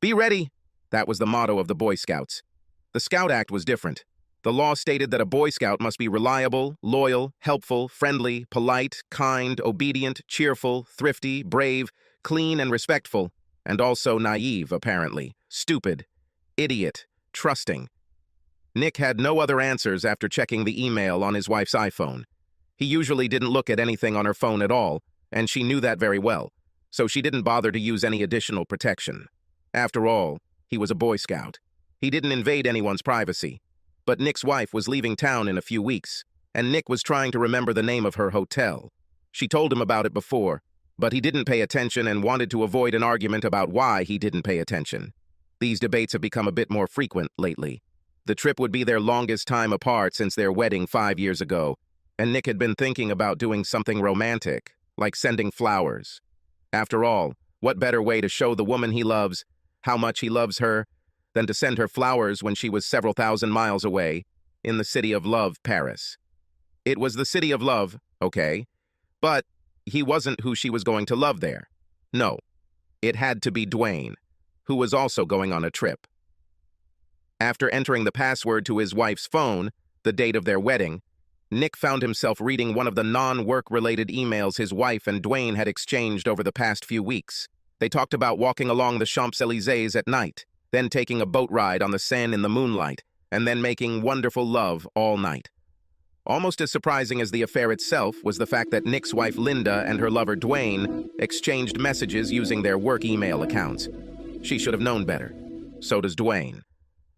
Be ready! That was the motto of the Boy Scouts. The Scout Act was different. The law stated that a Boy Scout must be reliable, loyal, helpful, friendly, polite, kind, obedient, cheerful, thrifty, brave, clean, and respectful, and also naive, apparently, stupid, idiot, trusting. Nick had no other answers after checking the email on his wife's iPhone. He usually didn't look at anything on her phone at all, and she knew that very well, so she didn't bother to use any additional protection. After all, he was a Boy Scout. He didn't invade anyone's privacy. But Nick's wife was leaving town in a few weeks, and Nick was trying to remember the name of her hotel. She told him about it before, but he didn't pay attention and wanted to avoid an argument about why he didn't pay attention. These debates have become a bit more frequent lately. The trip would be their longest time apart since their wedding 5 years ago, and Nick had been thinking about doing something romantic, like sending flowers. After all, what better way to show the woman he loves how much he loves her than to send her flowers when she was several thousand miles away in the city of love, Paris. It was the city of love, okay, but he wasn't who she was going to love there. No, it had to be Dwayne, who was also going on a trip. After entering the password to his wife's phone, the date of their wedding, Nick found himself reading one of the non-work-related emails his wife and Dwayne had exchanged over the past few weeks. They talked about walking along the Champs-Élysées at night, then taking a boat ride on the Seine in the moonlight, and then making wonderful love all night. Almost as surprising as the affair itself was the fact that Nick's wife Linda and her lover Dwayne exchanged messages using their work email accounts. She should have known better. So does Dwayne.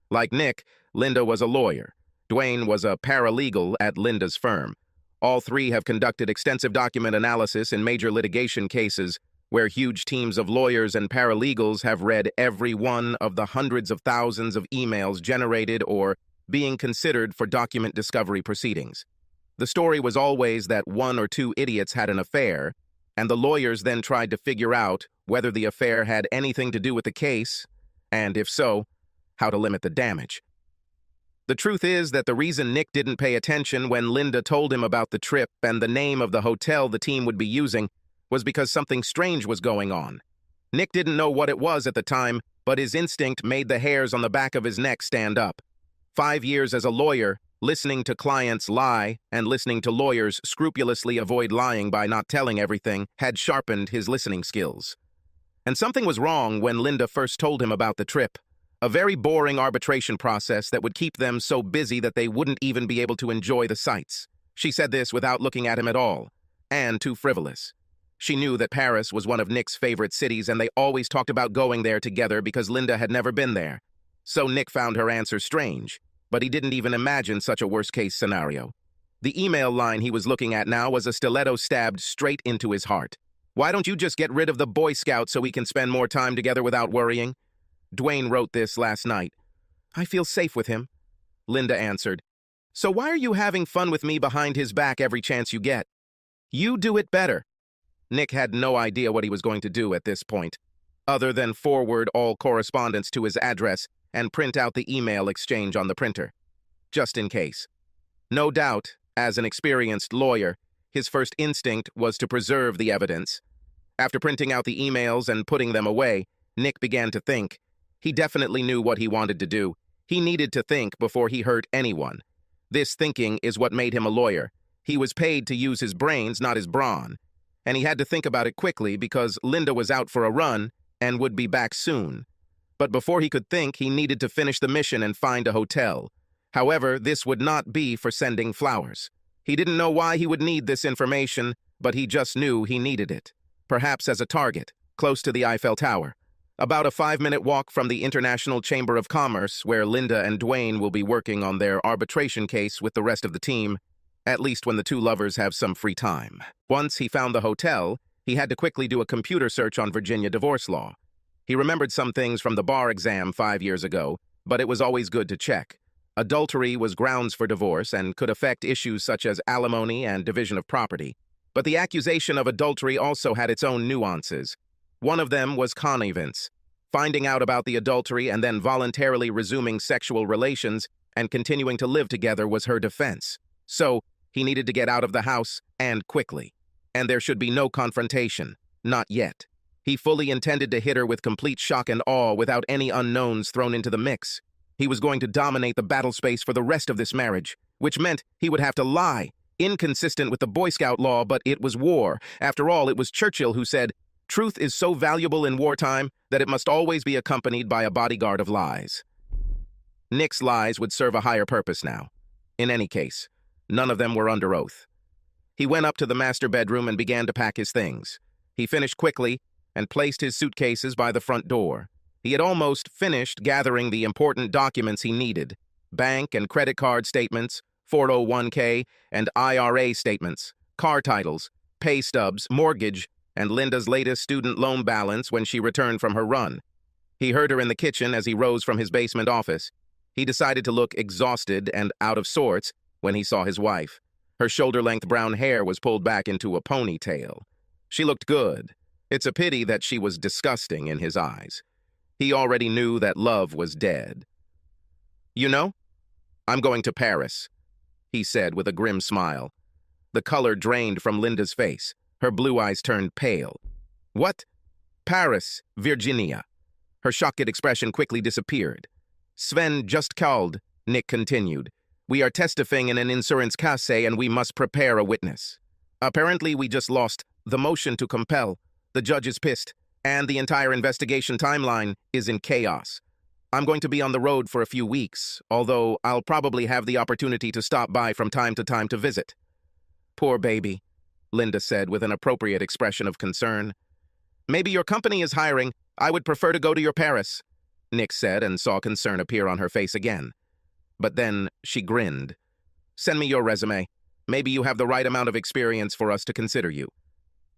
Like Nick, Linda was a lawyer. Dwayne was a paralegal at Linda's firm. All three have conducted extensive document analysis in major litigation cases where huge teams of lawyers and paralegals have read every one of the hundreds of thousands of emails generated or being considered for document discovery proceedings. The story was always that one or two idiots had an affair, and the lawyers then tried to figure out whether the affair had anything to do with the case, and if so, how to limit the damage. The truth is that the reason Nick didn't pay attention when Linda told him about the trip and the name of the hotel the team would be using was because something strange was going on. Nick didn't know what it was at the time, but his instinct made the hairs on the back of his neck stand up. 5 years as a lawyer, listening to clients lie and listening to lawyers scrupulously avoid lying by not telling everything had sharpened his listening skills. And something was wrong when Linda first told him about the trip. A very boring arbitration process that would keep them so busy that they wouldn't even be able to enjoy the sights. She said this without looking at him at all, and too frivolous. She knew that Paris was one of Nick's favorite cities, and they always talked about going there together because Linda had never been there. So Nick found her answer strange, but he didn't even imagine such a worst-case scenario. The email line he was looking at now was a stiletto stabbed straight into his heart. "Why don't you just get rid of the Boy Scout so we can spend more time together without worrying?" Dwayne wrote this last night. "I feel safe with him," Linda answered. "So why are you having fun with me behind his back every chance you get? You do it better." Nick had no idea what he was going to do at this point, other than forward all correspondence to his address and print out the email exchange on the printer, just in case. No doubt, as an experienced lawyer, his first instinct was to preserve the evidence. After printing out the emails and putting them away, Nick began to think. He definitely knew what he wanted to do. He needed to think before he hurt anyone. This thinking is what made him a lawyer. He was paid to use his brains, not his brawn. And he had to think about it quickly because Linda was out for a run and would be back soon. But before he could think, he needed to finish the mission and find a hotel. However, this would not be for sending flowers. He didn't know why he would need this information, but he just knew he needed it. Perhaps as a target, close to the Eiffel Tower. About a 5-minute walk from the International Chamber of Commerce, where Linda and Dwayne will be working on their arbitration case with the rest of the team, at least when the two lovers have some free time. Once he found the hotel, he had to quickly do a computer search on Virginia divorce law. He remembered some things from the bar exam 5 years ago, but it was always good to check. Adultery was grounds for divorce and could affect issues such as alimony and division of property. But the accusation of adultery also had its own nuances. One of them was connivance, finding out about the adultery and then voluntarily resuming sexual relations and continuing to live together was her defense. So, he needed to get out of the house, and quickly. And there should be no confrontation. Not yet. He fully intended to hit her with complete shock and awe without any unknowns thrown into the mix. He was going to dominate the battle space for the rest of this marriage, which meant he would have to lie, inconsistent with the Boy Scout law, but it was war. After all, it was Churchill who said, "Truth is so valuable in wartime that it must always be accompanied by a bodyguard of lies." Nick's lies would serve a higher purpose now. In any case, none of them were under oath. He went up to the master bedroom and began to pack his things. He finished quickly and placed his suitcases by the front door. He had almost finished gathering the important documents he needed: bank and credit card statements, 401k and IRA statements, car titles, pay stubs, mortgage, and Linda's latest student loan balance when she returned from her run. He heard her in the kitchen as he rose from his basement office. He decided to look exhausted and out of sorts when he saw his wife. Her shoulder-length brown hair was pulled back into a ponytail. She looked good. It's a pity that she was disgusting in his eyes. He already knew that love was dead. "You know, I'm going to Paris," he said with a grim smile. The color drained from Linda's face. Her blue eyes turned pale. "What?" "Paris, Virginia." Her shocked expression quickly disappeared. "Sven just called," Nick continued. "We are testifying in an insurance case and we must prepare a witness. Apparently we just lost the motion to compel. The judge is pissed, and the entire investigation timeline is in chaos. I'm going to be on the road for a few weeks, although I'll probably have the opportunity to stop by from time to visit." "Poor baby," Linda said with an appropriate expression of concern. "Maybe your company is hiring. I would prefer to go to your Paris," Nick said, and saw concern appear on her face again. But then she grinned. "Send me your resume. Maybe you have the right amount of experience for us to consider you."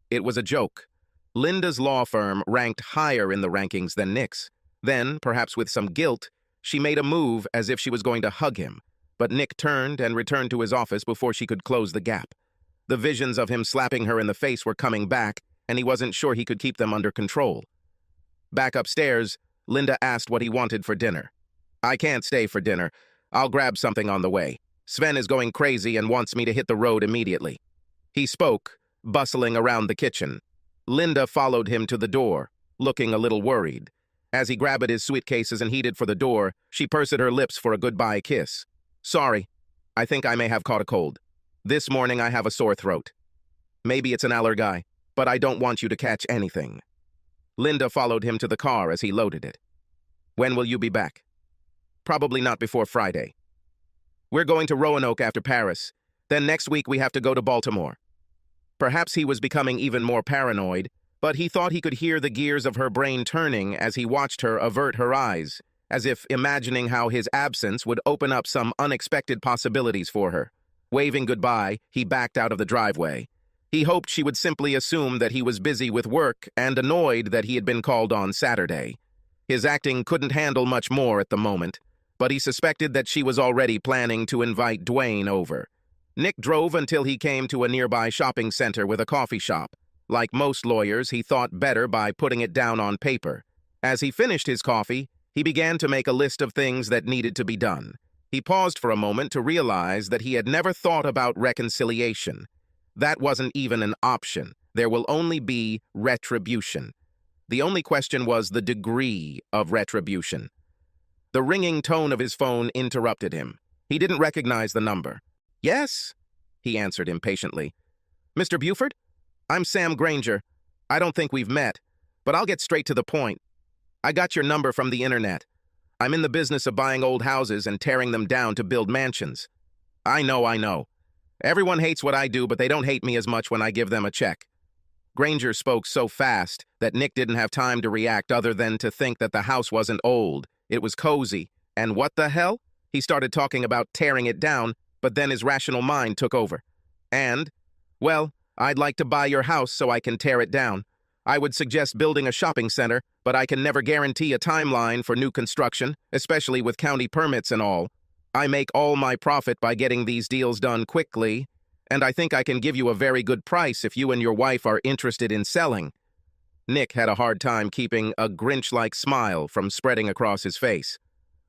It was a joke. Linda's law firm ranked higher in the rankings than Nick's. Then, perhaps with some guilt, she made a move as if she was going to hug him, but Nick turned and returned to his office before she could close the gap. The visions of him slapping her in the face were coming back, and he wasn't sure he could keep them under control. Back upstairs, Linda asked what he wanted for dinner. "I can't stay for dinner. I'll grab something on the way. Sven is going crazy and wants me to hit the road immediately." He spoke, bustling around the kitchen. Linda followed him to the door, looking a little worried. As he grabbed at his suitcases and headed for the door, she pursed her lips for a goodbye kiss. "Sorry, I think I may have caught a cold. This morning I have a sore throat. Maybe it's an allergy, but I don't want you to catch anything." Linda followed him to the car as he loaded it. "When will you be back?" "Probably not before Friday. We're going to Roanoke after Paris. Then next week we have to go to Baltimore." Perhaps he was becoming even more paranoid, but he thought he could hear the gears of her brain turning as he watched her avert her eyes, as if imagining how his absence would open up some unexpected possibilities for her. Waving goodbye, he backed out of the driveway. He hoped she would simply assume that he was busy with work and annoyed that he had been called on Saturday. His acting couldn't handle much more at the moment, but he suspected that she was already planning to invite Dwayne over. Nick drove until he came to a nearby shopping center with a coffee shop. Like most lawyers, he thought better by putting it down on paper. As he finished his coffee, he began to make a list of things that needed to be done. He paused for a moment to realize that he had never thought about reconciliation. That wasn't even an option. There will only be retribution. The only question was the degree of retribution. The ringing tone of his phone interrupted him. He didn't recognize the number. "Yes," he answered impatiently. "Mr. Buford? I'm Sam Granger. I don't think we've met, but I'll get straight to the point. I got your number from the internet. I'm in the business of buying old houses and tearing them down to build mansions." I know. Everyone hates what I do, but they don't hate me as much when I give them a check." Granger spoke so fast that Nick didn't have time to react other than to think that the house wasn't old. It was cozy. And what the hell? He started talking about tearing it down, but then his rational mind took over. Well, I'd like to buy your house so I can tear it down. I would suggest building a shopping center, but I can never guarantee a timeline for new construction, especially with county permits and all. I make all my profit by getting these deals done quickly, and I think I can give you a very good price if you and your wife are interested in selling." Nick had a hard time keeping a Grinch-like smile from spreading across his face.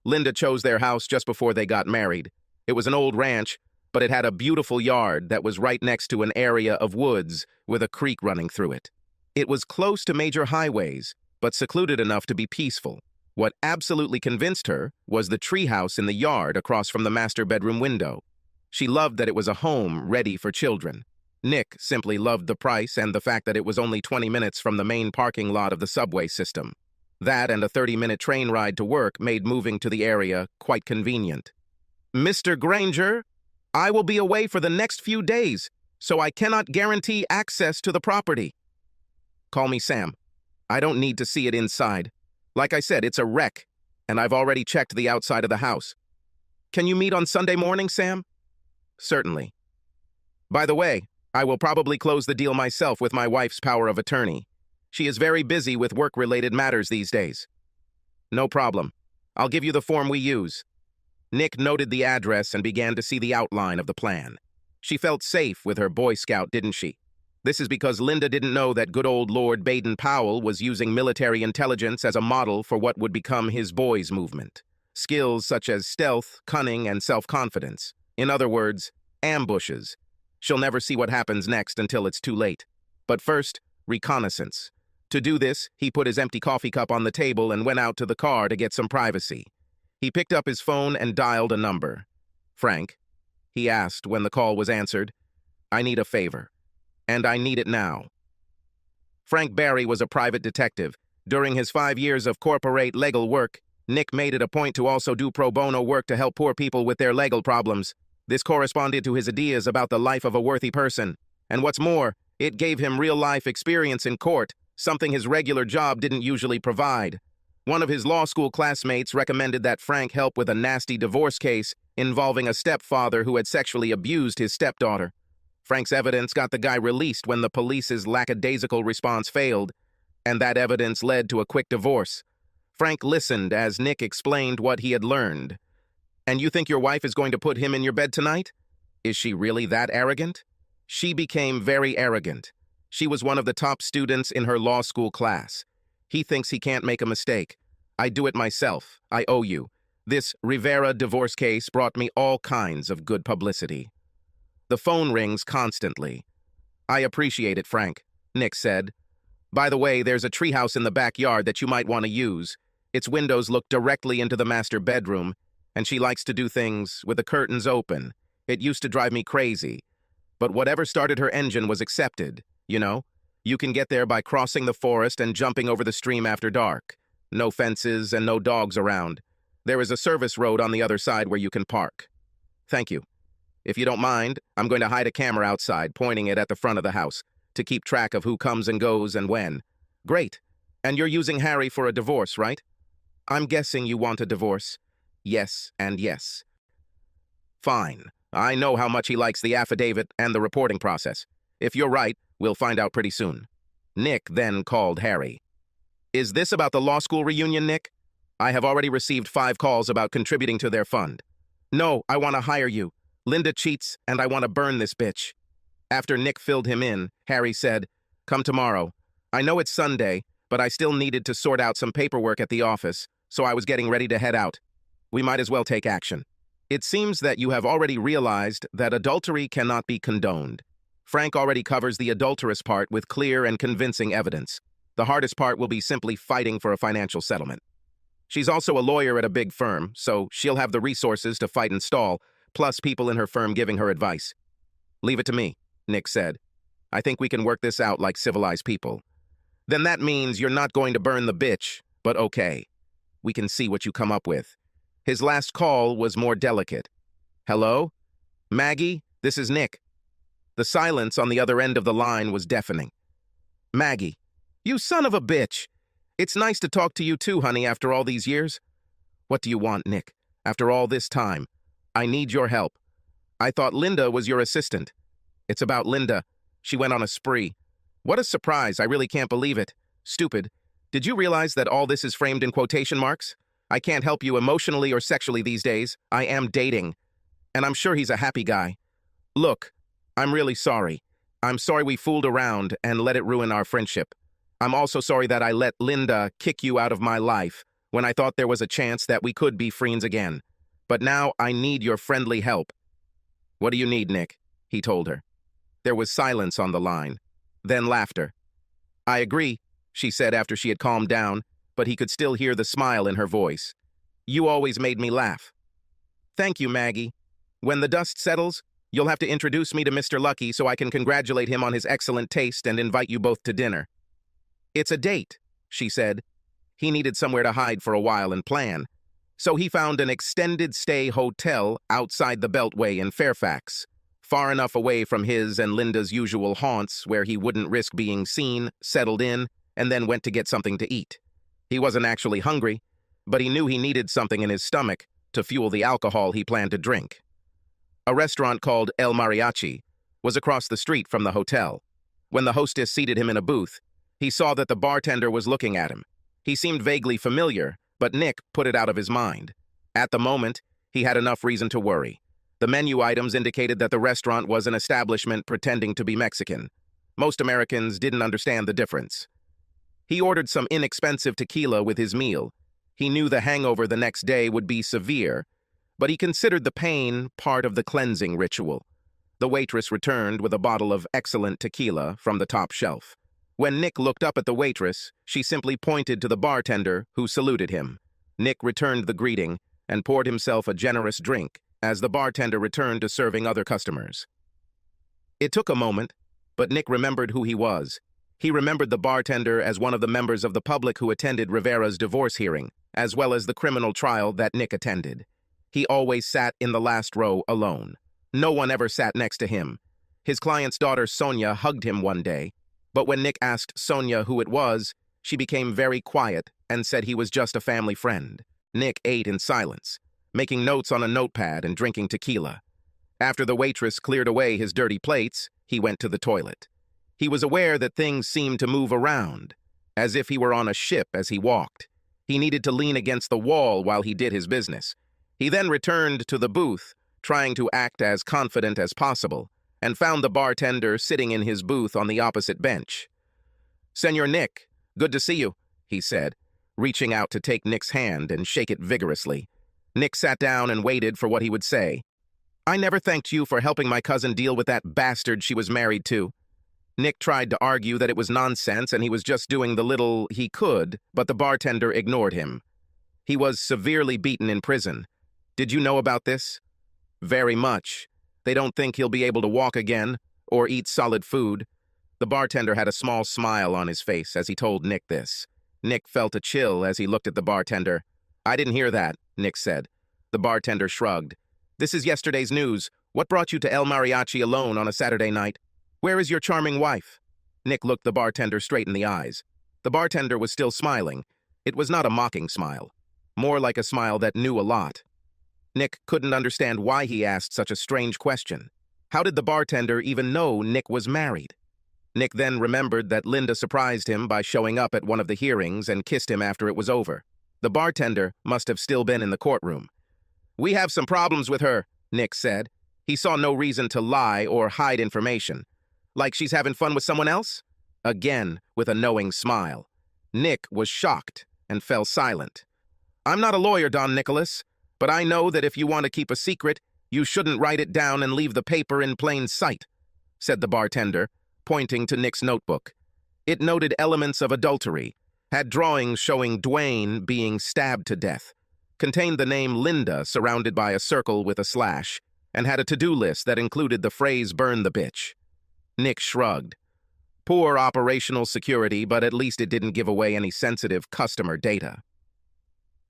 Linda chose their house just before they got married. It was an old ranch, but it had a beautiful yard that was right next to an area of woods with a creek running through it. It was close to major highways, but secluded enough to be peaceful. What absolutely convinced her was the treehouse in the yard across from the master bedroom window. She loved that it was a home ready for children. Nick simply loved the price and the fact that it was only 20 minutes from the main parking lot of the subway system. That and a 30-minute train ride to work made moving to the area quite convenient. "Mr. Granger, I will be away for the next few days, so I cannot guarantee access to the property." "Call me Sam. I don't need to see it inside. Like I said, it's a wreck, and I've already checked the outside of the house. Can you meet on Sunday morning, Sam?" "Certainly. By the way, I will probably close the deal myself with my wife's power of attorney. She is very busy with work-related matters these days." "No problem. I'll give you the form we use." Nick noted the address and began to see the outline of the plan. She felt safe with her Boy Scout, didn't she? This is because Linda didn't know that good old Lord Baden-Powell was using military intelligence as a model for what would become his boys' movement. Skills such as stealth, cunning, and self-confidence. In other words, ambushes. She'll never see what happens next until it's too late. But first, reconnaissance. To do this, he put his empty coffee cup on the table and went out to the car to get some privacy. He picked up his phone and dialed a number. "Frank," he asked when the call was answered, "I need a favor. And I need it now." Frank Barry was a private detective. During his 5 years of corporate legal work, Nick made it a point to also do pro bono work to help poor people with their legal problems. This corresponded to his ideas about the life of a worthy person. And what's more, it gave him real-life experience in court, something his regular job didn't usually provide. One of his law school classmates recommended that Frank help with a nasty divorce case involving a stepfather who had sexually abused his stepdaughter. Frank's evidence got the guy released when the police's lackadaisical response failed, and that evidence led to a quick divorce. Frank listened as Nick explained what he had learned. "And you think your wife is going to put him in your bed tonight? Is she really that arrogant?" She became very arrogant. She was one of the top students in her law school class. He thinks he can't make a mistake. "I do it myself. I owe you. This Rivera divorce case brought me all kinds of good publicity." The phone rings constantly. "I appreciate it, Frank," Nick said. "By the way, there's a treehouse in the backyard that you might want to use. Its windows look directly into the master bedroom, and she likes to do things with the curtains open. It used to drive me crazy. But whatever started her engine was accepted, you know? You can get there by crossing the forest and jumping over the stream after dark. No fences and no dogs around. There is a service road on the other side where you can park." "Thank you. If you don't mind, I'm going to hide a camera outside, pointing it at the front of the house, to keep track of who comes and goes and when." "Great. And you're using Harry for a divorce, right?" "I'm guessing you want a divorce." "Yes and yes." "Fine. I know how much he likes the affidavit and the reporting process. If you're right, we'll find out pretty soon." Nick then called Harry. "Is this about the law school reunion, Nick? I have already received 5 calls about contributing to their fund." "No, I want to hire you. Linda cheats, and I want to burn this bitch." After Nick filled him in, Harry said, "Come tomorrow. I know it's Sunday, but I still needed to sort out some paperwork at the office, so I was getting ready to head out. We might as well take action. It seems that you have already realized that adultery cannot be condoned. Frank already covers the adulterous part with clear and convincing evidence. The hardest part will be simply fighting for a financial settlement. She's also a lawyer at a big firm, so she'll have the resources to fight and stall, plus people in her firm giving her advice." "Leave it to me," Nick said. "I think we can work this out like civilized people." "Then that means you're not going to burn the bitch, but okay. We can see what you come up with." His last call was more delicate. "Hello? Maggie, this is Nick." The silence on the other end of the line was deafening. "Maggie, you son of a bitch. It's nice to talk to you too, honey, after all these years." "What do you want, Nick? After all this time? I need your help. I thought Linda was your assistant." "It's about Linda. She went on a spree." "What a surprise. I really can't believe it. Stupid. Did you realize that all this is framed in quotation marks? I can't help you emotionally or sexually these days. I am dating. And I'm sure he's a happy guy. Look, I'm really sorry. I'm sorry we fooled around and let it ruin our friendship. I'm also sorry that I let Linda kick you out of my life when I thought there was a chance that we could be friends again. But now I need your friendly help." "What do you need, Nick?" he told her. There was silence on the line, then laughter. I agree, she said after she had calmed down, but he could still hear the smile in her voice. You always made me laugh. Thank you, Maggie. When the dust settles, you'll have to introduce me to Mr. Lucky so I can congratulate him on his excellent taste and invite you both to dinner. It's a date, she said. He needed somewhere to hide for a while and plan, so he found an extended stay hotel outside the Beltway in Fairfax, far enough away from his and Linda's usual haunts where he wouldn't risk being seen, settled in, and then went to get something to eat. He wasn't actually hungry, but he knew he needed something in his stomach to fuel the alcohol he planned to drink. A restaurant called El Mariachi was across the street from the hotel. When the hostess seated him in a booth, he saw that the bartender was looking at him. He seemed vaguely familiar, but Nick put it out of his mind. At the moment, he had enough reason to worry. The menu items indicated that the restaurant was an establishment pretending to be Mexican. Most Americans didn't understand the difference. He ordered some inexpensive tequila with his meal. He knew the hangover the next day would be severe, but he considered the pain part of the cleansing ritual. The waitress returned with a bottle of excellent tequila from the top shelf. When Nick looked up at the waitress, she simply pointed to the bartender, who saluted him. Nick returned the greeting and poured himself a generous drink as the bartender returned to serving other customers. It took a moment, but Nick remembered who he was. He remembered the bartender as one of the members of the public who attended Rivera's divorce hearing, as well as the criminal trial that Nick attended. He always sat in the last row alone. No one ever sat next to him. His client's daughter, Sonia, hugged him one day, but when Nick asked Sonia who it was, she became very quiet and said he was just a family friend. Nick ate in silence, making notes on a notepad and drinking tequila. After the waitress cleared away his dirty plates, he went to the toilet. He was aware that things seemed to move around, as if he were on a ship as he walked. He needed to lean against the wall while he did his business. He then returned to the booth, trying to act as confident as possible, and found the bartender sitting in his booth on the opposite bench. "Senor Nick, good to see you," he said, reaching out to take Nick's hand and shake it vigorously. Nick sat down and waited for what he would say. "I never thanked you for helping my cousin deal with that bastard she was married to." Nick tried to argue that it was nonsense and he was just doing the little he could, but the bartender ignored him. He was severely beaten in prison. "Did you know about this?" "Very much. They don't think he'll be able to walk again or eat solid food." The bartender had a small smile on his face as he told Nick this. Nick felt a chill as he looked at the bartender. "I didn't hear that," Nick said. The bartender shrugged. "This is yesterday's news. What brought you to El Mariachi alone on a Saturday night? Where is your charming wife?" Nick looked the bartender straight in the eyes. The bartender was still smiling. It was not a mocking smile, more like a smile that knew a lot. Nick couldn't understand why he asked such a strange question. How did the bartender even know Nick was married? Nick then remembered that Linda surprised him by showing up at one of the hearings and kissed him after it was over. The bartender must have still been in the courtroom. "We have some problems with her," Nick said. He saw no reason to lie or hide information. "Like she's having fun with someone else?" Again, with a knowing smile. Nick was shocked and fell silent. "I'm not a lawyer, Don Nicholas, but I know that if you want to keep a secret, you shouldn't write it down and leave the paper in plain sight," said the bartender, pointing to Nick's notebook. It noted elements of adultery, had drawings showing Dwayne being stabbed to death, contained the name Linda surrounded by a circle with a slash, and had a to-do list that included the phrase "burn the bitch." Nick shrugged. Poor operational security, but at least it didn't give away any sensitive customer data.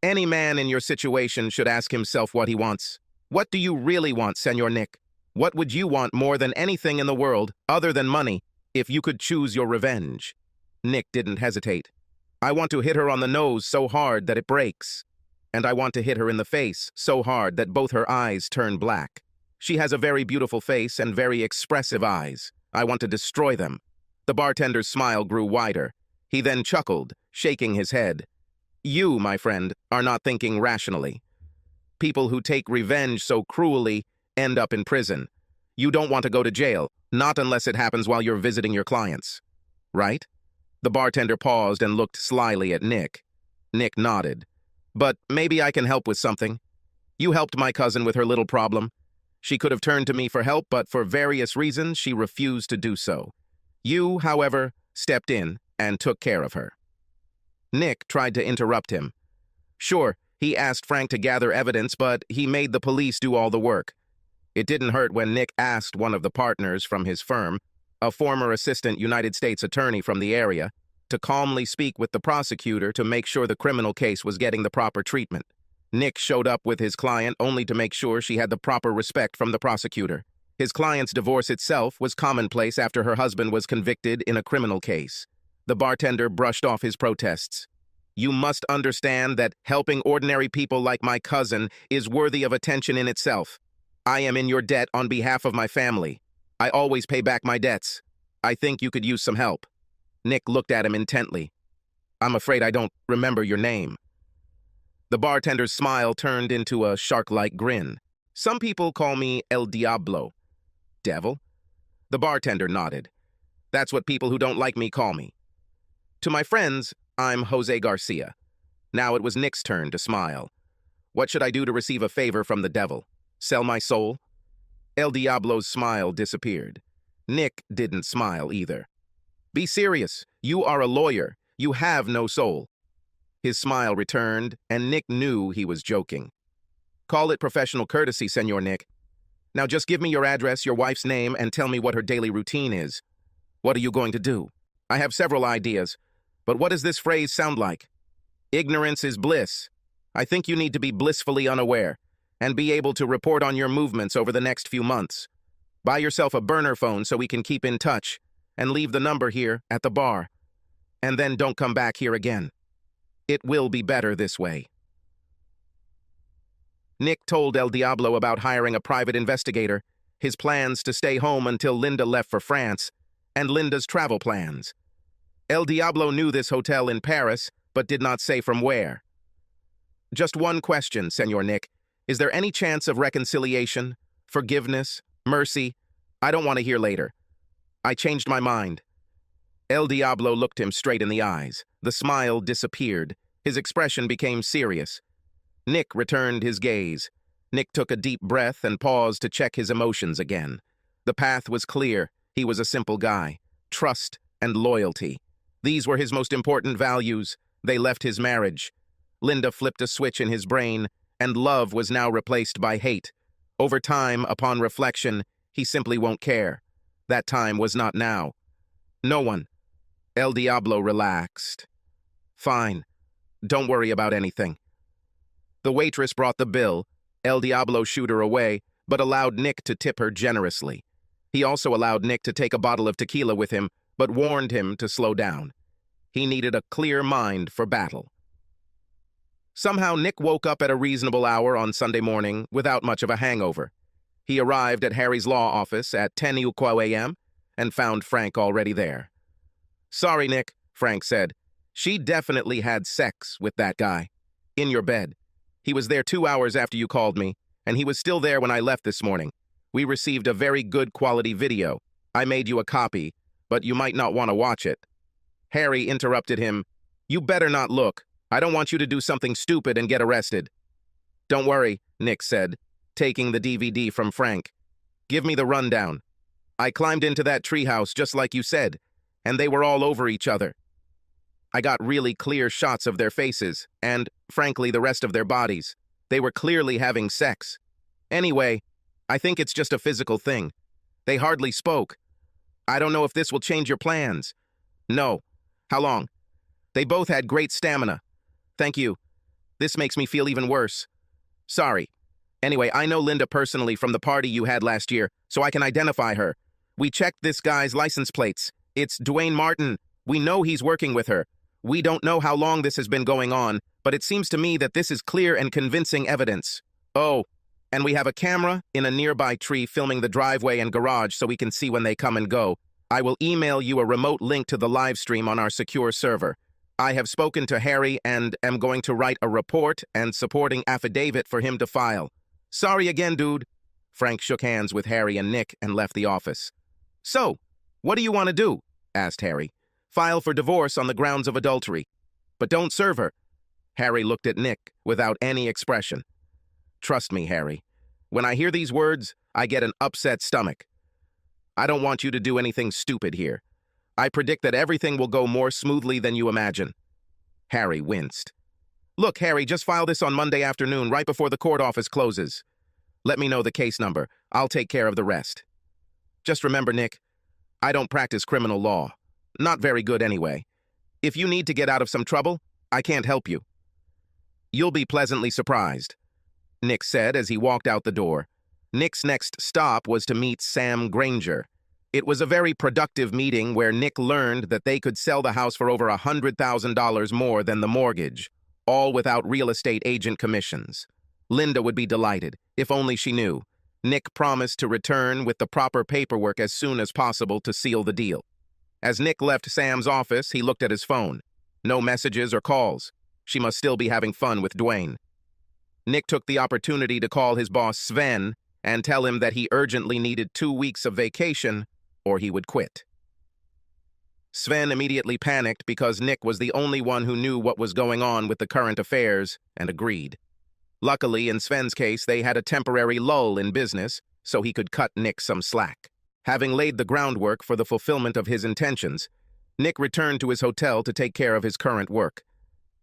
Any man in your situation should ask himself what he wants. What do you really want, Senor Nick? What would you want more than anything in the world, other than money, if you could choose your revenge? Nick didn't hesitate. "I want to hit her on the nose so hard that it breaks. And I want to hit her in the face so hard that both her eyes turn black. She has a very beautiful face and very expressive eyes. I want to destroy them." The bartender's smile grew wider. He then chuckled, shaking his head. "You, my friend, are not thinking rationally. People who take revenge so cruelly end up in prison. You don't want to go to jail, not unless it happens while you're visiting your clients. Right?" The bartender paused and looked slyly at Nick. Nick nodded. "But maybe I can help with something. You helped my cousin with her little problem. She could have turned to me for help, but for various reasons, she refused to do so. You, however, stepped in and took care of her. Nick tried to interrupt him. Sure, he asked Frank to gather evidence, but he made the police do all the work. It didn't hurt when Nick asked one of the partners from his firm, a former assistant United States attorney from the area, to calmly speak with the prosecutor to make sure the criminal case was getting the proper treatment. Nick showed up with his client only to make sure she had the proper respect from the prosecutor. His client's divorce itself was commonplace after her husband was convicted in a criminal case. The bartender brushed off his protests. You must understand that helping ordinary people like my cousin is worthy of attention in itself. I am in your debt on behalf of my family. I always pay back my debts. I think you could use some help. Nick looked at him intently. I'm afraid I don't remember your name. The bartender's smile turned into a shark-like grin. Some people call me El Diablo. Devil? The bartender nodded. That's what people who don't like me call me. To my friends, I'm Jose Garcia. Now it was Nick's turn to smile. What should I do to receive a favor from the devil? Sell my soul? El Diablo's smile disappeared. Nick didn't smile either. Be serious. You are a lawyer. You have no soul. His smile returned, and Nick knew he was joking. Call it professional courtesy, Senor Nick. Now just give me your address, your wife's name, and tell me what her daily routine is. What are you going to do? I have several ideas, but what does this phrase sound like? Ignorance is bliss. I think you need to be blissfully unaware and be able to report on your movements over the next few months. Buy yourself a burner phone so we can keep in touch, and leave the number here at the bar. And then don't come back here again. It will be better this way. Nick told El Diablo about hiring a private investigator, his plans to stay home until Linda left for France, and Linda's travel plans. El Diablo knew this hotel in Paris, but did not say from where. Just one question, Senor Nick. Is there any chance of reconciliation, forgiveness, mercy? I don't want to hear later. I changed my mind. El Diablo looked him straight in the eyes. The smile disappeared. His expression became serious. Nick returned his gaze. Nick took a deep breath and paused to check his emotions again. The path was clear. He was a simple guy. Trust and loyalty. These were his most important values. They left his marriage. Linda flipped a switch in his brain, and love was now replaced by hate. Over time, upon reflection, he simply won't care. That time was not now. No one. El Diablo relaxed. Fine. Don't worry about anything. The waitress brought the bill. El Diablo shooed her away, but allowed Nick to tip her generously. He also allowed Nick to take a bottle of tequila with him, but warned him to slow down. He needed a clear mind for battle. Somehow Nick woke up at a reasonable hour on Sunday morning without much of a hangover. He arrived at Harry's law office at 10 a.m. and found Frank already there. Sorry, Nick, Frank said. She definitely had sex with that guy. In your bed. He was there 2 hours after you called me, and he was still there when I left this morning. We received a very good quality video. I made you a copy, but you might not want to watch it. Harry interrupted him. You better not look. I don't want you to do something stupid and get arrested. Don't worry, Nick said, taking the DVD from Frank. Give me the rundown. I climbed into that treehouse just like you said, and they were all over each other. I got really clear shots of their faces, and, frankly, the rest of their bodies. They were clearly having sex. Anyway, I think it's just a physical thing. They hardly spoke. I don't know if this will change your plans. No. How long? They both had great stamina. Thank you. This makes me feel even worse. Sorry. Anyway, I know Linda personally from the party you had last year, so I can identify her. We checked this guy's license plates. It's Dwayne Martin. We know he's working with her. We don't know how long this has been going on, but it seems to me that this is clear and convincing evidence. Oh, and we have a camera in a nearby tree filming the driveway and garage so we can see when they come and go. I will email you a remote link to the live stream on our secure server. I have spoken to Harry and am going to write a report and supporting affidavit for him to file. Sorry again, dude. Frank shook hands with Harry and Nick and left the office. So, what do you want to do? Asked Harry. File for divorce on the grounds of adultery. But don't serve her. Harry looked at Nick without any expression. Trust me, Harry. When I hear these words, I get an upset stomach. I don't want you to do anything stupid here. I predict that everything will go more smoothly than you imagine." Harry winced. "Look, Harry, just file this on Monday afternoon, right before the court office closes. Let me know the case number. I'll take care of the rest. Just remember, Nick, I don't practice criminal law. Not very good anyway. If you need to get out of some trouble, I can't help you." "You'll be pleasantly surprised," Nick said as he walked out the door. Nick's next stop was to meet Sam Granger. It was a very productive meeting where Nick learned that they could sell the house for over $100,000 more than the mortgage, all without real estate agent commissions. Linda would be delighted, if only she knew. Nick promised to return with the proper paperwork as soon as possible to seal the deal. As Nick left Sam's office, he looked at his phone. No messages or calls. She must still be having fun with Dwayne. Nick took the opportunity to call his boss Sven and tell him that he urgently needed 2 weeks of vacation or he would quit. Sven immediately panicked because Nick was the only one who knew what was going on with the current affairs and agreed. Luckily, in Sven's case, they had a temporary lull in business, so he could cut Nick some slack. Having laid the groundwork for the fulfillment of his intentions, Nick returned to his hotel to take care of his current work.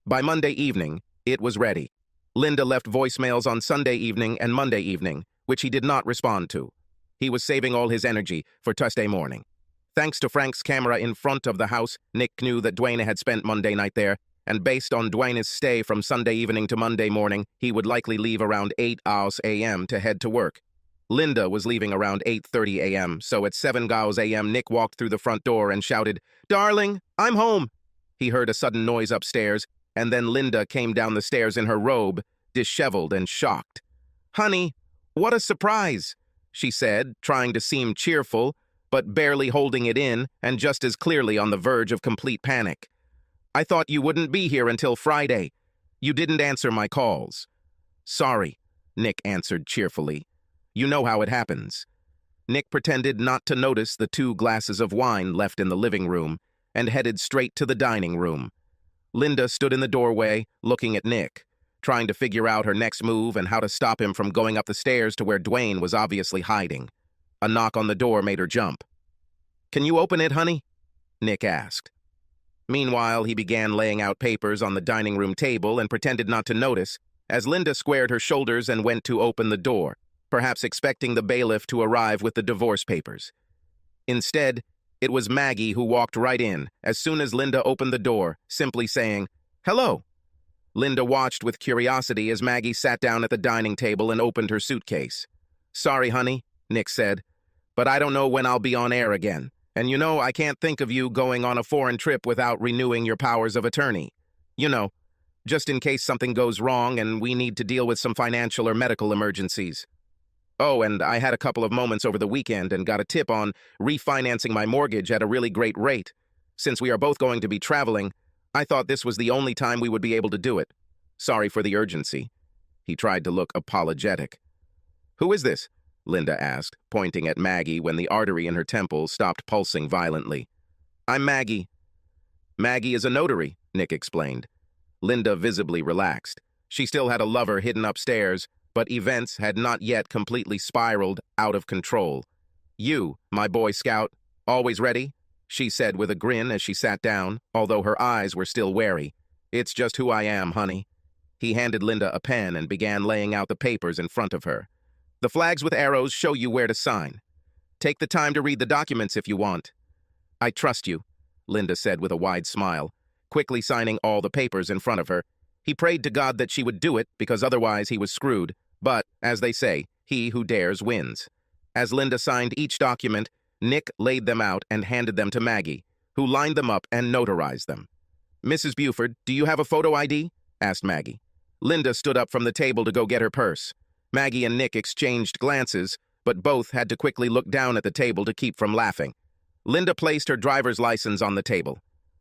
By Monday evening, it was ready. Linda left voicemails on Sunday evening and Monday evening, which he did not respond to. He was saving all his energy for Tuesday morning. Thanks to Frank's camera in front of the house, Nick knew that Dwayne had spent Monday night there, and based on Dwayne's stay from Sunday evening to Monday morning, he would likely leave around 8 a.m. to head to work. Linda was leaving around 8:30 a.m., so at 7 a.m. Nick walked through the front door and shouted, "Darling, I'm home!" He heard a sudden noise upstairs, and then Linda came down the stairs in her robe, disheveled and shocked. "Honey, what a surprise," she said, trying to seem cheerful, but barely holding it in and just as clearly on the verge of complete panic. "I thought you wouldn't be here until Friday. You didn't answer my calls." "Sorry," Nick answered cheerfully. "You know how it happens." Nick pretended not to notice the 2 glasses of wine left in the living room and headed straight to the dining room. Linda stood in the doorway, looking at Nick, trying to figure out her next move and how to stop him from going up the stairs to where Dwayne was obviously hiding. A knock on the door made her jump. "Can you open it, honey?" Nick asked. Meanwhile, he began laying out papers on the dining room table and pretended not to notice, as Linda squared her shoulders and went to open the door, perhaps expecting the bailiff to arrive with the divorce papers. Instead, it was Maggie who walked right in as soon as Linda opened the door, simply saying, "Hello." Linda watched with curiosity as Maggie sat down at the dining table and opened her suitcase. "Sorry, honey," Nick said, "but I don't know when I'll be on air again. And you know, I can't think of you going on a foreign trip without renewing your powers of attorney. You know, just in case something goes wrong and we need to deal with some financial or medical emergencies. Oh, and I had a couple of moments over the weekend and got a tip on refinancing my mortgage at a really great rate. Since we are both going to be traveling, I thought this was the only time we would be able to do it. Sorry for the urgency." He tried to look apologetic. "Who is this?" Linda asked, pointing at Maggie when the artery in her temple stopped pulsing violently. "I'm Maggie." "Maggie is a notary," Nick explained. Linda visibly relaxed. She still had a lover hidden upstairs, but events had not yet completely spiraled out of control. "You, my Boy Scout, always ready?" she said with a grin as she sat down, although her eyes were still wary. "It's just who I am, honey." He handed Linda a pen and began laying out the papers in front of her. "The flags with arrows show you where to sign. Take the time to read the documents if you want." "I trust you," Linda said with a wide smile, quickly signing all the papers in front of her. He prayed to God that she would do it, because otherwise he was screwed. But, as they say, he who dares wins. As Linda signed each document, Nick laid them out and handed them to Maggie, who lined them up and notarized them. "Mrs. Buford, do you have a photo ID?" asked Maggie. Linda stood up from the table to go get her purse. Maggie and Nick exchanged glances, but both had to quickly look down at the table to keep from laughing. Linda placed her driver's license on the table.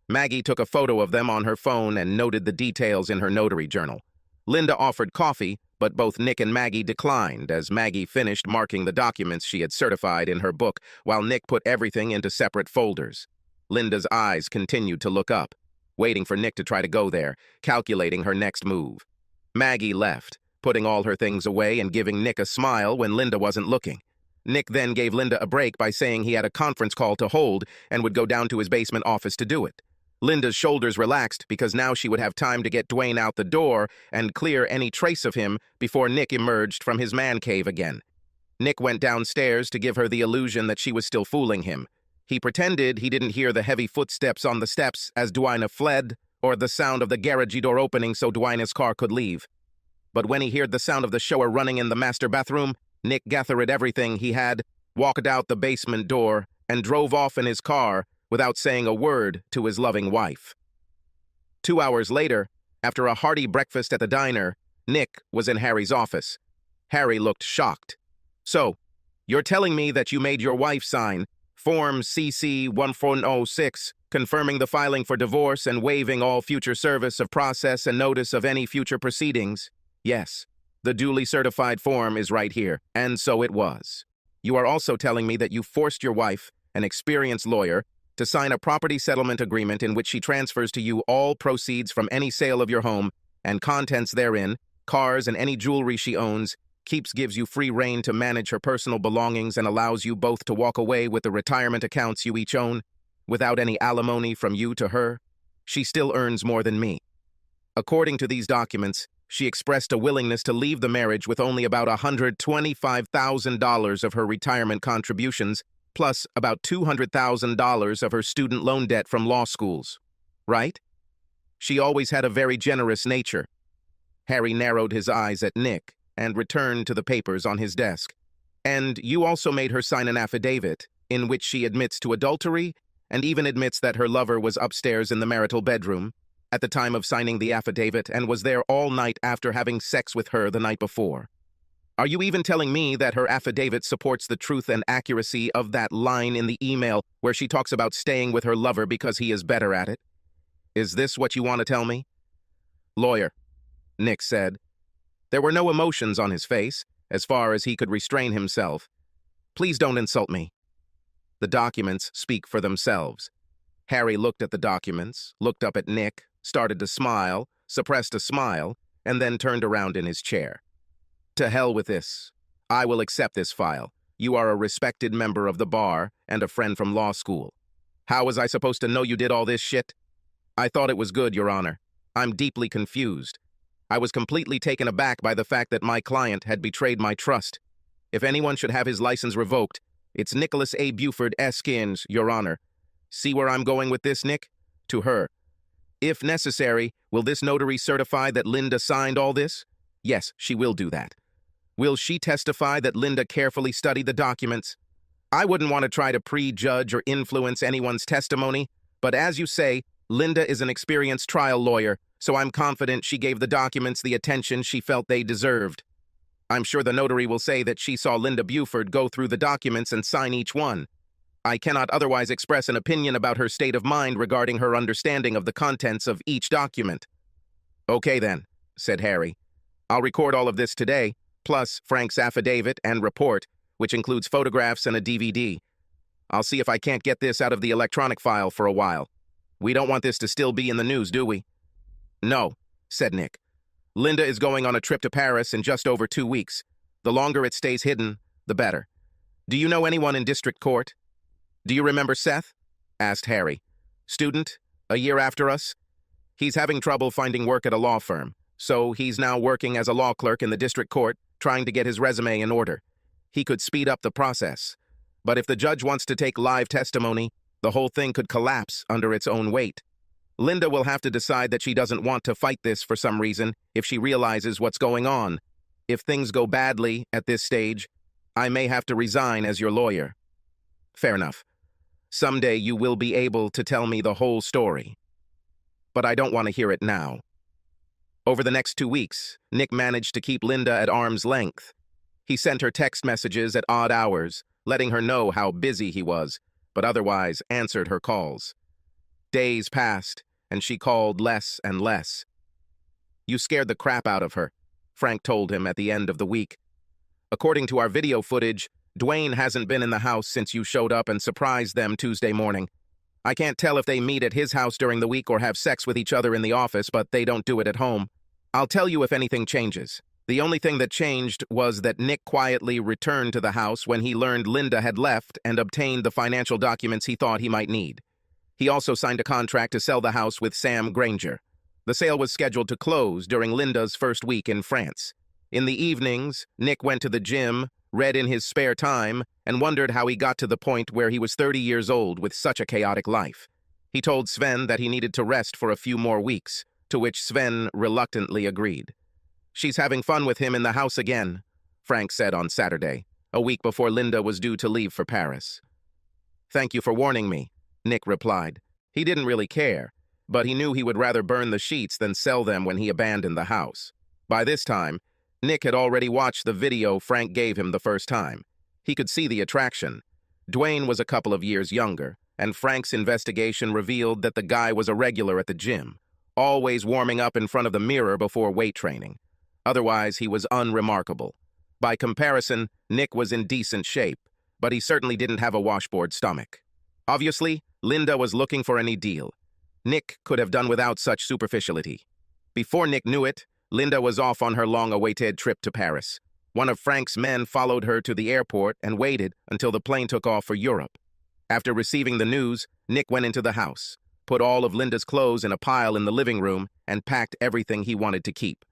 Maggie took a photo of them on her phone and noted the details in her notary journal. Linda offered coffee, but both Nick and Maggie declined as Maggie finished marking the documents she had certified in her book while Nick put everything into separate folders. Linda's eyes continued to look up, waiting for Nick to try to go there, calculating her next move. Maggie left, putting all her things away and giving Nick a smile when Linda wasn't looking. Nick then gave Linda a break by saying he had a conference call to hold and would go down to his basement office to do it. Linda's shoulders relaxed because now she would have time to get Dwayne out the door and clear any trace of him before Nick emerged from his man cave again. Nick went downstairs to give her the illusion that she was still fooling him. He pretended he didn't hear the heavy footsteps on the steps as Dwayne fled, or the sound of the garage door opening so Dwayne's car could leave. But when he heard the sound of the shower running in the master bathroom, Nick gathered everything he had, walked out the basement door, and drove off in his car without saying a word to his loving wife. 2 hours later, after a hearty breakfast at the diner, Nick was in Harry's office. Harry looked shocked. "So, you're telling me that you made your wife sign Form CC 1406, confirming the filing for divorce and waiving all future service of process and notice of any future proceedings?" "Yes. The duly certified form is right here." "And so it was. You are also telling me that you forced your wife, an experienced lawyer, to sign a property settlement agreement in which she transfers to you all proceeds from any sale of your home and contents therein, cars and any jewelry she owns, gives you free rein to manage her personal belongings and allows you both to walk away with the retirement accounts you each own, without any alimony from you to her. She still earns more than me. According to these documents, she expressed a willingness to leave the marriage with only about $125,000 of her retirement contributions, plus about $200,000 of her student loan debt from law schools. Right? She always had a very generous nature." Harry narrowed his eyes at Nick and returned to the papers on his desk. "And you also made her sign an affidavit in which she admits to adultery and even admits that her lover was upstairs in the marital bedroom at the time of signing the affidavit and was there all night after having sex with her the night before. Are you even telling me that her affidavit supports the truth and accuracy of that line in the email where she talks about staying with her lover because he is better at it? Is this what you want to tell me?" "Lawyer," Nick said. There were no emotions on his face, as far as he could restrain himself. "Please don't insult me. The documents speak for themselves." Harry looked at the documents, looked up at Nick, started to smile, suppressed a smile, and then turned around in his chair. "To hell with this. I will accept this file. You are a respected member of the bar and a friend from law school. How was I supposed to know you did all this shit?" "I thought it was good, Your Honor. I'm deeply confused. I was completely taken aback by the fact that my client had betrayed my trust. If anyone should have his license revoked, it's Nicholas A. Buford Eskins, Your Honor. See where I'm going with this, Nick? To her. If necessary, will this notary certify that Linda signed all this? Yes, she will do that. Will she testify that Linda carefully studied the documents? I wouldn't want to try to prejudge or influence anyone's testimony, but as you say, Linda is an experienced trial lawyer, so I'm confident she gave the documents the attention she felt they deserved. I'm sure the notary will say that she saw Linda Buford go through the documents and sign each one. I cannot otherwise express an opinion about her state of mind regarding her understanding of the contents of each document." "Okay then," said Harry. "I'll record all of this today, plus Frank's affidavit and report, which includes photographs and a DVD. I'll see if I can't get this out of the electronic file for a while. We don't want this to still be in the news, do we?" "No," said Nick. "Linda is going on a trip to Paris in just over 2 weeks. The longer it stays hidden, the better. Do you know anyone in district court?" "Do you remember Seth?" asked Harry. "Student, a year after us? He's having trouble finding work at a law firm, so he's now working as a law clerk in the district court, trying to get his resume in order. He could speed up the process. But if the judge wants to take live testimony, the whole thing could collapse under its own weight. Linda will have to decide that she doesn't want to fight this for some reason if she realizes what's going on. If things go badly at this stage, I may have to resign as your lawyer." "Fair enough. Someday you will be able to tell me the whole story. But I don't want to hear it now." Over the next 2 weeks, Nick managed to keep Linda at arm's length. He sent her text messages at odd hours, letting her know how busy he was, but otherwise answered her calls. Days passed, and she called less and less. "You scared the crap out of her," Frank told him at the end of the week. "According to our video footage, Dwayne hasn't been in the house since you showed up and surprised them Tuesday morning. I can't tell if they meet at his house during the week or have sex with each other in the office, but they don't do it at home. I'll tell you if anything changes. The only thing that changed was that Nick quietly returned to the house when he learned Linda had left and obtained the financial documents he thought he might need. He also signed a contract to sell the house with Sam Granger. The sale was scheduled to close during Linda's first week in France. In the evenings, Nick went to the gym, read in his spare time, and wondered how he got to the point where he was 30 years old with such a chaotic life. He told Sven that he needed to rest for a few more weeks, to which Sven reluctantly agreed. "She's having fun with him in the house again," Frank said on Saturday, a week before Linda was due to leave for Paris. "Thank you for warning me," Nick replied. He didn't really care, but he knew he would rather burn the sheets than sell them when he abandoned the house. By this time, Nick had already watched the video Frank gave him the first time. He could see the attraction. Dwayne was a couple of years younger, and Frank's investigation revealed that the guy was a regular at the gym, always warming up in front of the mirror before weight training. Otherwise, he was unremarkable. By comparison, Nick was in decent shape, but he certainly didn't have a washboard stomach. Obviously, Linda was looking for any deal. Nick could have done without such superficiality. Before Nick knew it, Linda was off on her long-awaited trip to Paris. One of Frank's men followed her to the airport and waited until the plane took off for Europe. After receiving the news, Nick went into the house, put all of Linda's clothes in a pile in the living room, and packed everything he wanted to keep.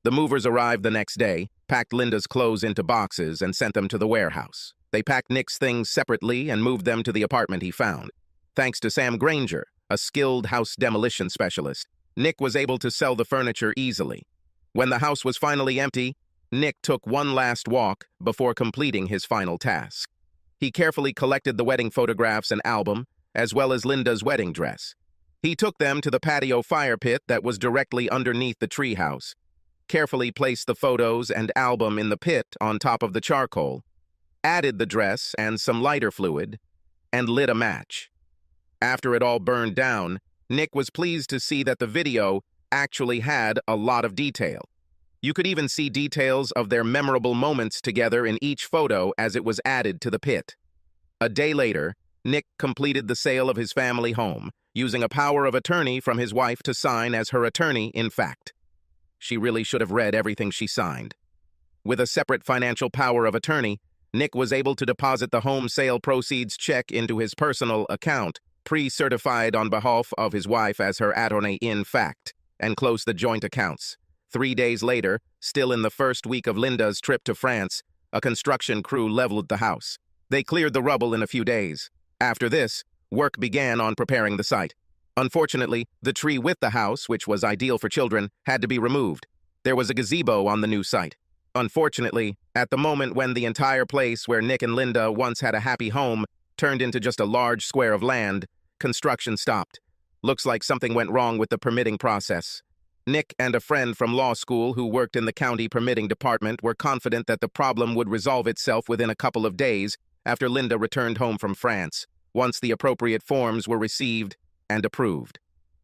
The movers arrived the next day, packed Linda's clothes into boxes, and sent them to the warehouse. They packed Nick's things separately and moved them to the apartment he found. Thanks to Sam Granger, a skilled house demolition specialist, Nick was able to sell the furniture easily. When the house was finally empty, Nick took one last walk before completing his final task. He carefully collected the wedding photographs and album, as well as Linda's wedding dress. He took them to the patio fire pit that was directly underneath the treehouse, carefully placed the photos and album in the pit on top of the charcoal, added the dress and some lighter fluid, and lit a match. After it all burned down, Nick was pleased to see that the video actually had a lot of detail. You could even see details of their memorable moments together in each photo as it was added to the pit. A day later, Nick completed the sale of his family home, using a power of attorney from his wife to sign as her attorney in fact. She really should have read everything she signed. With a separate financial power of attorney, Nick was able to deposit the home sale proceeds check into his personal account, pre-certified on behalf of his wife as her attorney in fact, and close the joint accounts. 3 days later, still in the first week of Linda's trip to France, a construction crew leveled the house. They cleared the rubble in a few days. After this, work began on preparing the site. Unfortunately, the tree with the house, which was ideal for children, had to be removed. There was a gazebo on the new site. Unfortunately, at the moment when the entire place where Nick and Linda once had a happy home turned into just a large square of land, construction stopped. Looks like something went wrong with the permitting process. Nick and a friend from law school who worked in the county permitting department were confident that the problem would resolve itself within a couple of days after Linda returned home from France, once the appropriate forms were received and approved.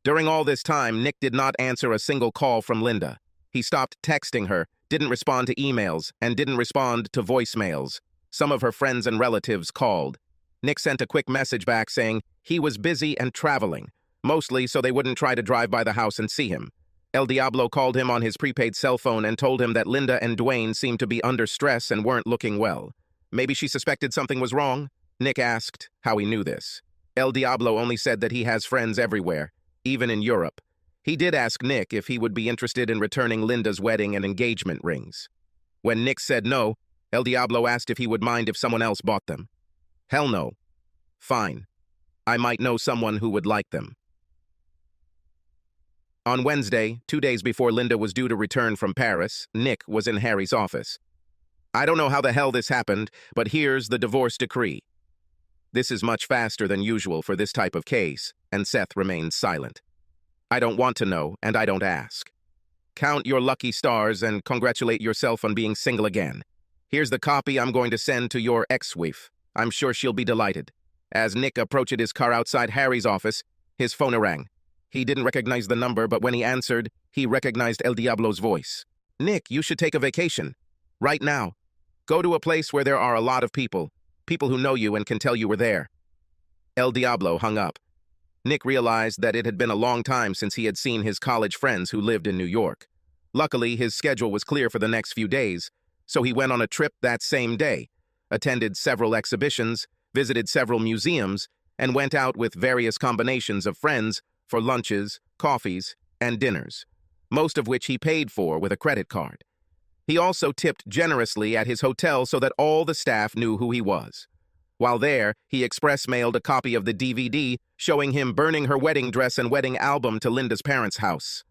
During all this time, Nick did not answer a single call from Linda. He stopped texting her, didn't respond to emails, and didn't respond to voicemails. Some of her friends and relatives called. Nick sent a quick message back saying he was busy and traveling, mostly so they wouldn't try to drive by the house and see him. El Diablo called him on his prepaid cell phone and told him that Linda and Dwayne seemed to be under stress and weren't looking well. Maybe she suspected something was wrong? Nick asked how he knew this. El Diablo only said that he has friends everywhere, even in Europe. He did ask Nick if he would be interested in returning Linda's wedding and engagement rings. When Nick said no, El Diablo asked if he would mind if someone else bought them. Hell no. Fine. I might know someone who would like them. On Wednesday, 2 days before Linda was due to return from Paris, Nick was in Harry's office. I don't know how the hell this happened, but here's the divorce decree. This is much faster than usual for this type of case, and Seth remains silent. I don't want to know, and I don't ask. Count your lucky stars and congratulate yourself on being single again. Here's the copy I'm going to send to your ex-wife. I'm sure she'll be delighted. As Nick approached his car outside Harry's office, his phone rang. He didn't recognize the number, but when he answered, he recognized El Diablo's voice. Nick, you should take a vacation. Right now. Go to a place where there are a lot of people who know you and can tell you were there. El Diablo hung up. Nick realized that it had been a long time since he had seen his college friends who lived in New York. Luckily, his schedule was clear for the next few days, so he went on a trip that same day, attended several exhibitions, visited several museums, and went out with various combinations of friends for lunches, coffees, and dinners, most of which he paid for with a credit card. He also tipped generously at his hotel so that all the staff knew who he was. While there, he express-mailed a copy of the DVD showing him burning her wedding dress and wedding album to Linda's parents' house.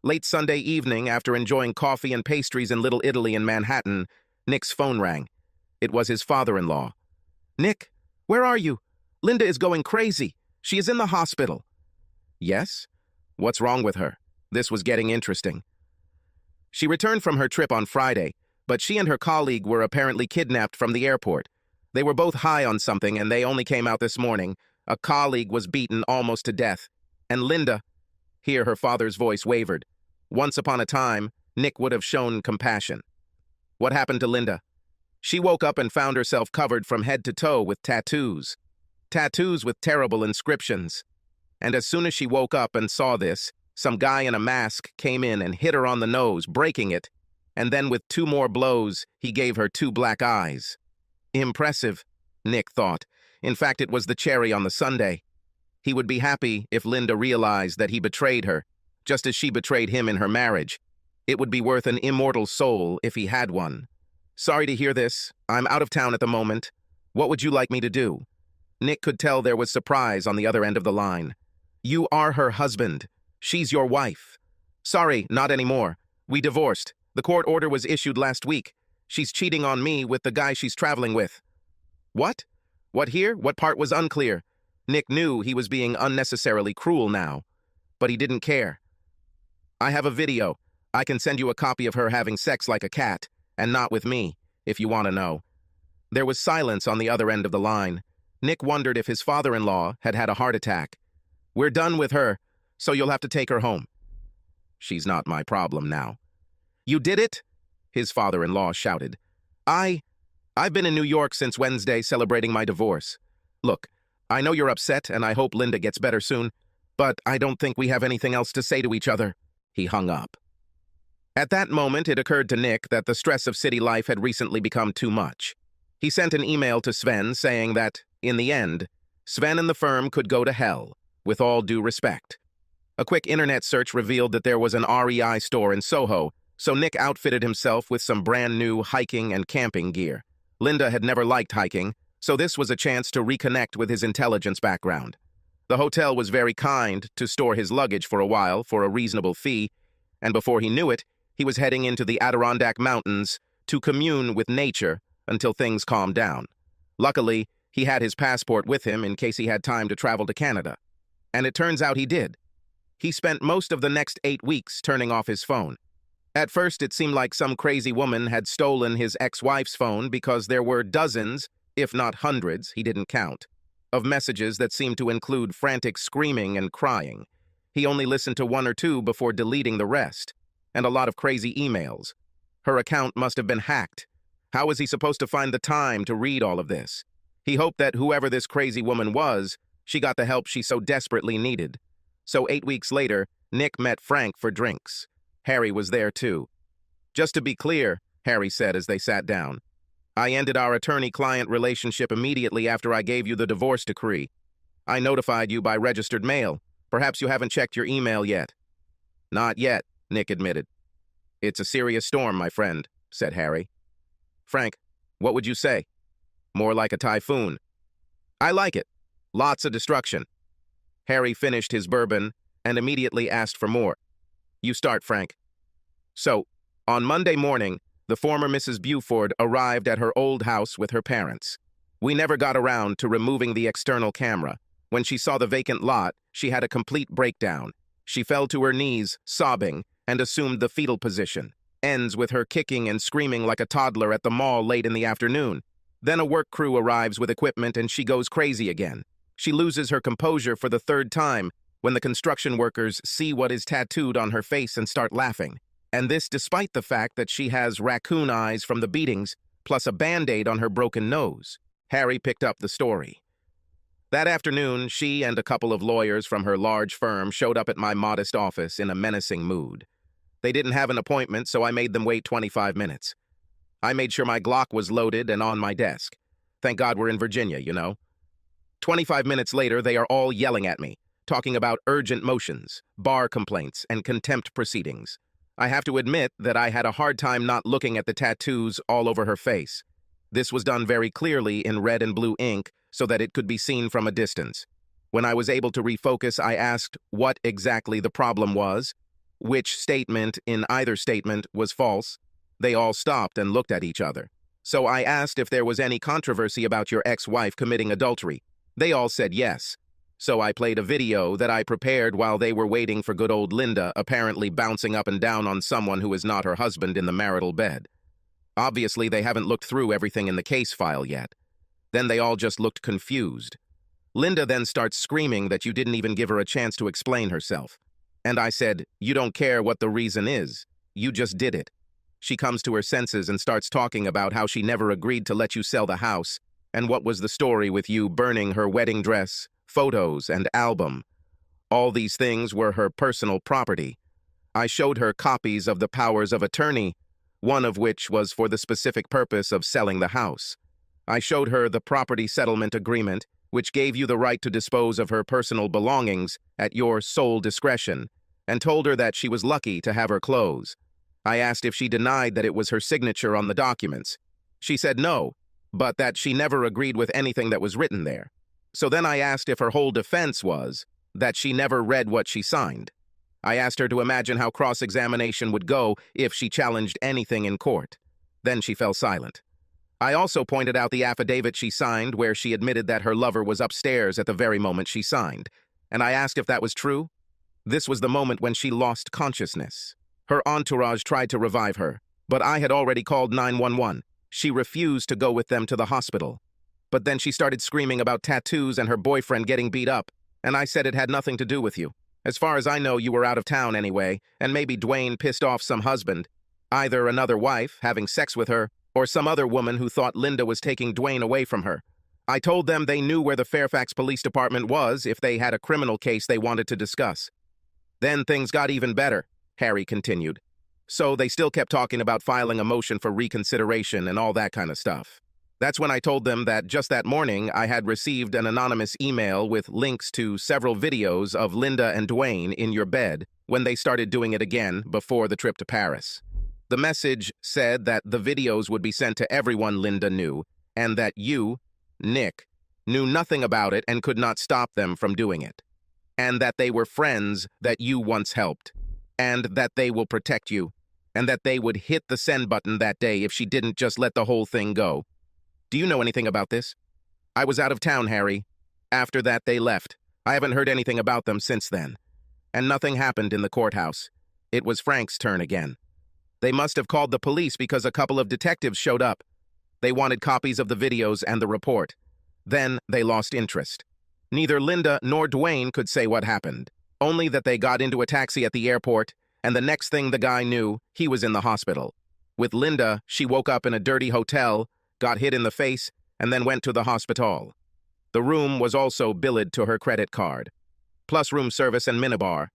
Late Sunday evening, after enjoying coffee and pastries in Little Italy in Manhattan, Nick's phone rang. It was his father-in-law. "Nick, where are you? Linda is going crazy. She is in the hospital." "Yes? What's wrong with her?" This was getting interesting. "She returned from her trip on Friday, but she and her colleague were apparently kidnapped from the airport. They were both high on something and they only came out this morning. A colleague was beaten almost to death. And Linda—" Here her father's voice wavered. Once upon a time, Nick would have shown compassion. "What happened to Linda?" "She woke up and found herself covered from head to toe with tattoos. Tattoos with terrible inscriptions. And as soon as she woke up and saw this, some guy in a mask came in and hit her on the nose, breaking it, and then with 2 more blows, he gave her 2 black eyes." Impressive, Nick thought. In fact, it was the cherry on the sundae. He would be happy if Linda realized that he betrayed her, just as she betrayed him in her marriage. It would be worth an immortal soul if he had one. "Sorry to hear this. I'm out of town at the moment. What would you like me to do?" Nick could tell there was surprise on the other end of the line. "You are her husband. She's your wife." "Sorry, not anymore. We divorced. The court order was issued last week. She's cheating on me with the guy she's traveling with." "What? What here? What part was unclear?" Nick knew he was being unnecessarily cruel now, but he didn't care. "I have a video. I can send you a copy of her having sex like a cat, and not with me, if you want to know." There was silence on the other end of the line. Nick wondered if his father-in-law had had a heart attack. "We're done with her, so you'll have to take her home." "She's not my problem now." "You did it?" his father-in-law shouted. I've been in New York since Wednesday celebrating my divorce. Look, I know you're upset and I hope Linda gets better soon, but I don't think we have anything else to say to each other." He hung up. At that moment, it occurred to Nick that the stress of city life had recently become too much. He sent an email to Sven saying that, in the end, Sven and the firm could go to hell, with all due respect. A quick internet search revealed that there was an REI store in Soho, so Nick outfitted himself with some brand new hiking and camping gear. Linda had never liked hiking, so this was a chance to reconnect with his intelligence background. The hotel was very kind to store his luggage for a while for a reasonable fee, and before he knew it, he was heading into the Adirondack Mountains to commune with nature until things calmed down. Luckily, he had his passport with him in case he had time to travel to Canada. And it turns out he did. He spent most of the next 8 weeks turning off his phone. At first, it seemed like some crazy woman had stolen his ex-wife's phone because there were dozens, if not hundreds, he didn't count, of messages that seemed to include frantic screaming and crying. He only listened to 1 or 2 before deleting the rest, and a lot of crazy emails. Her account must have been hacked. How was he supposed to find the time to read all of this? He hoped that whoever this crazy woman was, she got the help she so desperately needed. So 8 weeks later, Nick met Frank for drinks. Harry was there too. "Just to be clear," Harry said as they sat down, "I ended our attorney-client relationship immediately after I gave you the divorce decree. I notified you by registered mail. Perhaps you haven't checked your email yet." "Not yet," Nick admitted. "It's a serious storm, my friend," said Harry. "Frank, what would you say?" "More like a typhoon." "I like it. Lots of destruction." Harry finished his bourbon and immediately asked for more. "You start, Frank." "So, on Monday morning, the former Mrs. Buford arrived at her old house with her parents. We never got around to removing the external camera. When she saw the vacant lot, she had a complete breakdown. She fell to her knees, sobbing, and assumed the fetal position. Ends with her kicking and screaming like a toddler at the mall late in the afternoon. Then a work crew arrives with equipment and she goes crazy again. She loses her composure for the 3rd time when the construction workers see what is tattooed on her face and start laughing. And this despite the fact that she has raccoon eyes from the beatings, plus a Band-Aid on her broken nose." Harry picked up the story. "That afternoon, she and a couple of lawyers from her large firm showed up at my modest office in a menacing mood. They didn't have an appointment, so I made them wait 25 minutes. I made sure my Glock was loaded and on my desk. Thank God we're in Virginia, you know. 25 minutes later, they are all yelling at me, talking about urgent motions, bar complaints, and contempt proceedings. I have to admit that I had a hard time not looking at the tattoos all over her face. This was done very clearly in red and blue ink so that it could be seen from a distance. When I was able to refocus, I asked what exactly the problem was, which statement in either statement was false. They all stopped and looked at each other. So I asked if there was any controversy about your ex-wife committing adultery. They all said yes. So I played a video that I prepared while they were waiting for good old Linda, apparently bouncing up and down on someone who is not her husband in the marital bed. Obviously, they haven't looked through everything in the case file yet. Then they all just looked confused. Linda then starts screaming that you didn't even give her a chance to explain herself. And I said, you don't care what the reason is. You just did it. She comes to her senses and starts talking about how she never agreed to let you sell the house, and what was the story with you burning her wedding dress, photos, and album. All these things were her personal property. I showed her copies of the powers of attorney, one of which was for the specific purpose of selling the house. I showed her the property settlement agreement, which gave you the right to dispose of her personal belongings at your sole discretion, and told her that she was lucky to have her clothes. I asked if she denied that it was her signature on the documents. She said no, but that she never agreed with anything that was written there. So then I asked if her whole defense was that she never read what she signed. I asked her to imagine how cross-examination would go if she challenged anything in court. Then she fell silent. I also pointed out the affidavit she signed where she admitted that her lover was upstairs at the very moment she signed, and I asked if that was true. This was the moment when she lost consciousness. Her entourage tried to revive her, but I had already called 911. She refused to go with them to the hospital. But then she started screaming about tattoos and her boyfriend getting beat up, and I said it had nothing to do with you. As far as I know, you were out of town anyway, and maybe Dwayne pissed off some husband, either another wife having sex with her, or some other woman who thought Linda was taking Dwayne away from her. I told them they knew where the Fairfax Police Department was if they had a criminal case they wanted to discuss. Then things got even better, Harry continued. So they still kept talking about filing a motion for reconsideration and all that kind of stuff. That's when I told them that just that morning I had received an anonymous email with links to several videos of Linda and Dwayne in your bed when they started doing it again before the trip to Paris. The message said that the videos would be sent to everyone Linda knew, and that you, Nick, knew nothing about it and could not stop them from doing it. And that they were friends that you once helped, and that they will protect you, and that they would hit the send button that day if she didn't just let the whole thing go. Do you know anything about this? I was out of town, Harry. After that, they left. I haven't heard anything about them since then. And nothing happened in the courthouse. It was Frank's turn again. They must have called the police because a couple of detectives showed up. They wanted copies of the videos and the report. Then they lost interest. Neither Linda nor Dwayne could say what happened, only that they got into a taxi at the airport, and the next thing the guy knew, he was in the hospital. With Linda, she woke up in a dirty hotel, got hit in the face, and then went to the hospital. The room was also billed to her credit card, plus room service and minibar.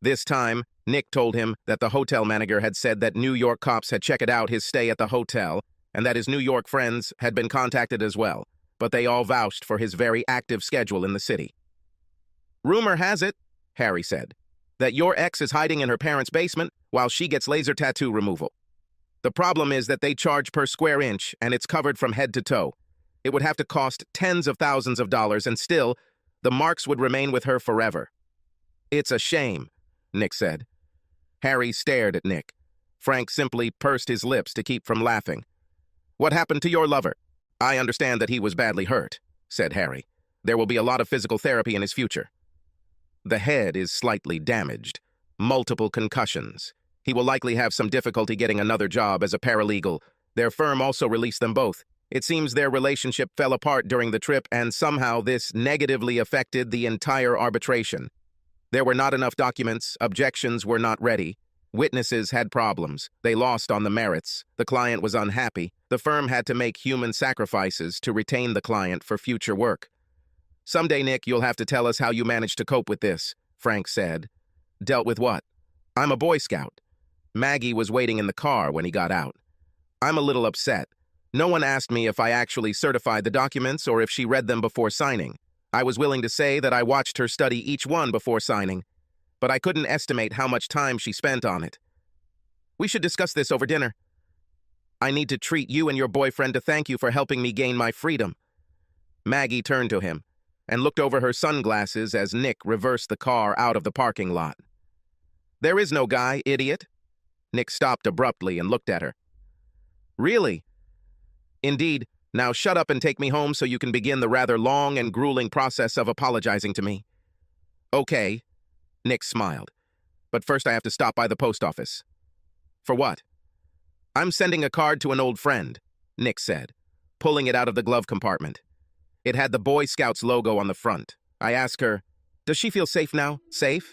This time, Nick told him that the hotel manager had said that New York cops had checked out his stay at the hotel and that his New York friends had been contacted as well, but they all vouched for his very active schedule in the city. Rumor has it, Harry said, that your ex is hiding in her parents' basement while she gets laser tattoo removal. The problem is that they charge per square inch and it's covered from head to toe. It would have to cost tens of thousands of dollars and still, the marks would remain with her forever. It's a shame, Nick said. Harry stared at Nick. Frank simply pursed his lips to keep from laughing. What happened to your lover? I understand that he was badly hurt, said Harry. There will be a lot of physical therapy in his future. The head is slightly damaged. Multiple concussions. He will likely have some difficulty getting another job as a paralegal. Their firm also released them both. It seems their relationship fell apart during the trip and somehow this negatively affected the entire arbitration. There were not enough documents, objections were not ready. Witnesses had problems. They lost on the merits. The client was unhappy. The firm had to make human sacrifices to retain the client for future work. Someday, Nick, you'll have to tell us how you managed to cope with this, Frank said. Dealt with what? I'm a Boy Scout. Maggie was waiting in the car when he got out. I'm a little upset. No one asked me if I actually certified the documents or if she read them before signing. I was willing to say that I watched her study each one before signing, but I couldn't estimate how much time she spent on it. We should discuss this over dinner. I need to treat you and your boyfriend to thank you for helping me gain my freedom. Maggie turned to him and looked over her sunglasses as Nick reversed the car out of the parking lot. There is no guy, idiot. Nick stopped abruptly and looked at her. Really? Indeed. Now shut up and take me home so you can begin the rather long and grueling process of apologizing to me. Okay, Nick smiled. But first I have to stop by the post office. For what? I'm sending a card to an old friend, Nick said, pulling it out of the glove compartment. It had the Boy Scouts logo on the front. I asked her, does she feel safe now? Safe?